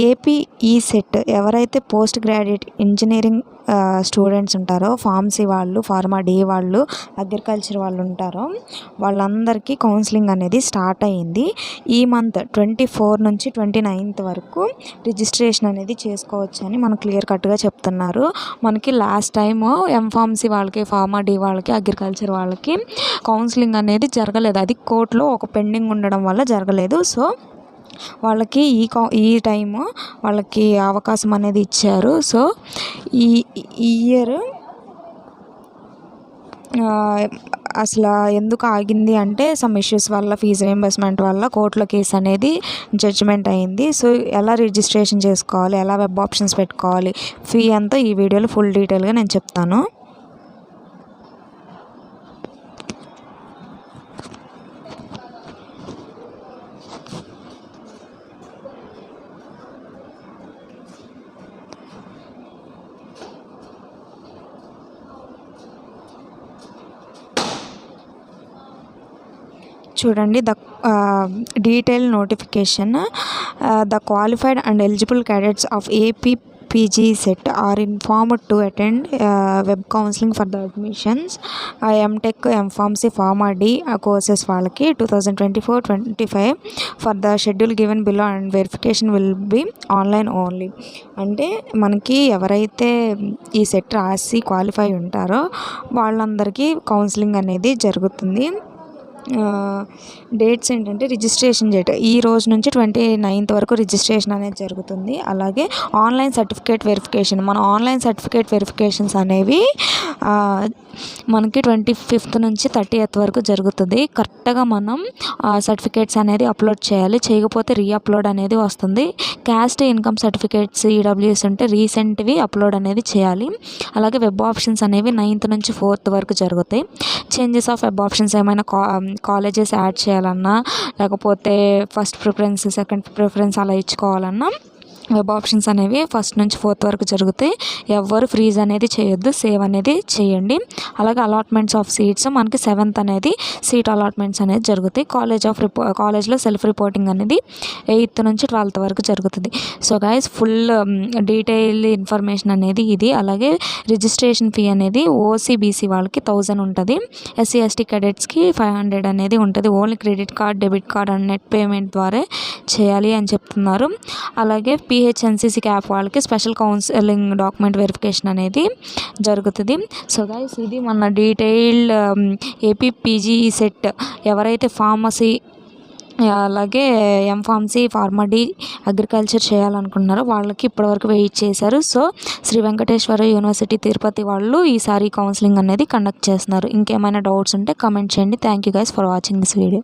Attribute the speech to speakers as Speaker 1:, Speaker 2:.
Speaker 1: AP ఈ-సెట్ ఎవరైతే post graduate engineering students ఉంటారో, pharmacy వాళ్ళు, ఫార్మా డి వాళ్ళు, అగ్రికల్చర్ వాళ్ళు ఉంటారో వాళ్ళందరికీ కౌన్సిలింగ్ అనేది స్టార్ట్ అయ్యింది. ఈ మంత్ 24 నుంచి 29 వరకు రిజిస్ట్రేషన్ అనేది చేసుకోవచ్చు అని మనకు క్లియర్ కట్గా చెప్తున్నారు. మనకి లాస్ట్ టైము ఎంఫార్మసీ వాళ్ళకి, ఫార్మా డి వాళ్ళకి, అగ్రికల్చర్ వాళ్ళకి కౌన్సిలింగ్ అనేది జరగలేదు. అది కోర్టులో ఒక పెండింగ్ ఉండడం వల్ల జరగలేదు. సో వాళ్ళకి ఈ టైము వాళ్ళకి అవకాశం అనేది ఇచ్చారు. సో ఈ ఇయర్ అసలు ఎందుకు ఆగింది అంటే సమ్ ఇష్యూస్ వల్ల, ఫీజు రీయింబర్స్మెంట్ వల్ల కోర్టులో కేసు అనేది జడ్జిమెంట్ అయింది. సో ఎలా రిజిస్ట్రేషన్ చేసుకోవాలి, ఎలా వెబ్ ఆప్షన్స్ పెట్టుకోవాలి, ఫీ అంతా ఈ వీడియోలో ఫుల్ డీటెయిల్గా నేను చెప్తాను. చూడండి, the detail notification. The qualified and eligible candidates of AP PG CET are informed to attend web counselling for the admissions M Tech, M Pharmacy, Pharma D courses వాళ్ళకి 2024-25 for the schedule given below and verification will be online only. అంటే మనకి ఎవరైతే ఈ set రాసి qualify ఉంటారో వాళ్ళందరికీ counselling అనేది జరుగుతుంది. డేట్స్ ఏంటంటే రిజిస్ట్రేషన్ డేట్ ఈ రోజు నుంచి 29th వరకు రిజిస్ట్రేషన్ అనేది జరుగుతుంది. అలాగే ఆన్లైన్ సర్టిఫికేట్ వెరిఫికేషన్, మన ఆన్లైన్ సర్టిఫికేట్ వెరిఫికేషన్స్ అనేవి మనకి 25th నుంచి 30th వరకు జరుగుతుంది. కరెక్ట్గా మనం సర్టిఫికేట్స్ అనేది అప్లోడ్ చేయాలి. చేయకపోతే రీఅప్లోడ్ అనేది వస్తుంది. క్యాస్ట్, ఇన్కమ్ సర్టిఫికేట్స్, ఈడబ్ల్యూఎస్ ఉంటే రీసెంట్వి అప్లోడ్ అనేది చేయాలి. అలాగే వెబ్ ఆప్షన్స్ అనేవి 9th నుంచి 4th వరకు జరుగుతాయి. చేంజెస్ ఆఫ్ వెబ్ ఆప్షన్స్ ఏమైనా కాలేజెస్ యాడ్ చేయాలన్నా, లేకపోతే ఫస్ట్ ప్రిఫరెన్స్, సెకండ్ ప్రిఫరెన్స్ అలా ఇచ్చుకోవాలన్నా వెబ్ ఆప్షన్స్ అనేవి 1st నుంచి 4th వరకు జరుగుతాయి. ఎవరు ఫ్రీజ్ అనేది చేయొద్దు, సేవ్ అనేది చేయండి. అలాగే అలాట్మెంట్స్ ఆఫ్ సీట్స్ మనకి 7th అనేది సీట్ అలాట్మెంట్స్ అనేది జరుగుతాయి. కాలేజ్లో సెల్ఫ్ రిపోర్టింగ్ అనేది 8th నుంచి 12th వరకు జరుగుతుంది. So guys, full detail information అనేది ఇది. అలాగే రిజిస్ట్రేషన్ ఫీ అనేది ఓసీబీసీ వాళ్ళకి 1000 ఉంటుంది. ఎస్సీ ఎస్టీ క్యాడెట్స్కి 500 అనేది ఉంటుంది. Only credit card, debit card and net payment ద్వారా చేయాలి అని చెప్తున్నారు. అలాగే పిహెచ్ఎన్సిసి క్యాప్ వాళ్ళకి స్పెషల్ కౌన్సిలింగ్ డాక్యుమెంట్ వెరిఫికేషన్ అనేది జరుగుతుంది. సో గైస్, ఇది మన డీటెయిల్డ్ ఏపీ పీజీ సెట్ ఎవరైతే ఫార్మసీ, అలాగే ఎంఫార్మసీ, ఫార్మా డి, అగ్రికల్చర్ చేయాలనుకున్నారో వాళ్ళకి ఇప్పటివరకు వెయిట్ చేశారు. సో శ్రీ వెంకటేశ్వర యూనివర్సిటీ తిరుపతి వాళ్ళు ఈసారి కౌన్సిలింగ్ అనేది కండక్ట్ చేస్తున్నారు. ఇంకేమైనా డౌట్స్ ఉంటే కమెంట్ చేయండి. Thank you guys for watching this video.